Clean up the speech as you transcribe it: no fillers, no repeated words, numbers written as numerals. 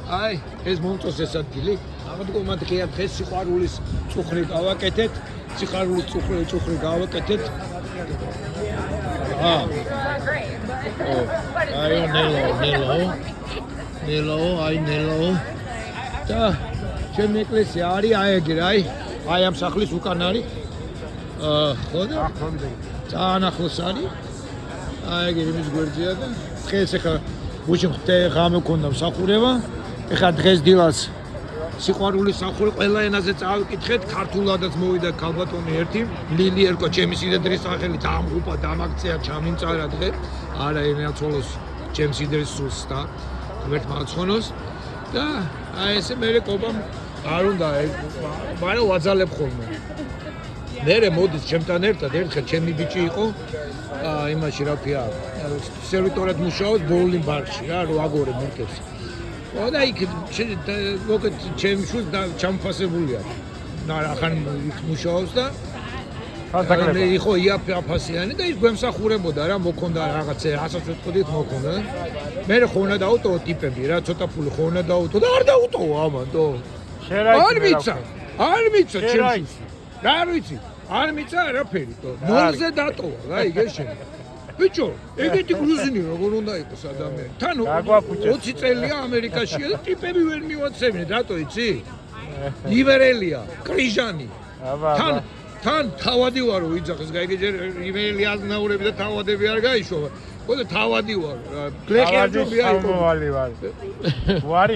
აი, ეს მომწონს ეს ადგილი. ამდგომად ღია დღეს სიყვარულის წუხრი გავაკეთეთ. სიყვარულის წუხრი გავაკეთეთ. აი, ნელო. და ჩემი ეკლესია არის აი ეგ რა, აი ამ სახლის უკან არის. ხო და? ძალიან ახლოს არის. აი ეგ იმის გვერდია და დღეს ახლა გუშინ ღამე მქონდა მსახურება. ეხლა დღეს დილას სიყვარულის სახური ყველა ენაზე წავიკითხეთ, ქართულადაც მოვიდა ქალბატონი ერთი, ლილი ერკო ჩემი სიდიდრის სახელით ამღუპა დამაქცია ჩამიმწარა დღე. არა ენაცოლოს ჩემს სიდიდრის სულს და ღმერთმა აცხონოს და აი ესე მე კოპამ არ უნდა მაგრამ ვაძალებ ხოლმე. მე მოდის ჩემთან ერთად ერთხელ ჩემი ბიჭი იყო იმაში რა ქვია სერვიტორად მუშაობს ბოულინგ ბარში რა რო აგორე მერკებს. და იქ მოკეთ ჩემი შვილს და ჩამფასებულია. ახან იქ მუშაობს და მე იყო იაფასიანი და ის გვემსახურებოდა რა მოქონდა რაღაც 100 ვეთქოდით მოქონდა. მე ხო უნდა დაუტოვო ტიპები რა ცოტა ფული ხო უნდა დაუტოვო და არ დაუტოვო ამათო. არ მიცა ჩემს. რა ვიცი არ მიცა არაფერი თო. ნოლზე დატოვა რა იგეშენ. ბიჭო, ეგეთი გრუზინი როგორ უნდა იყოს ადამიანი? თან 20 წელია ამერიკაშია და ტიპები ვერ მივაცემენ, რატო იცი? ივერელია, კრიჟანი. თან თავადი ვარო ვიძახეს, გაიგე ივერელი აზნაურები და თავადები არ გაიშოვა. ხო და თავადი ვარო. გლეხი არ ჯობია იყო. ვარი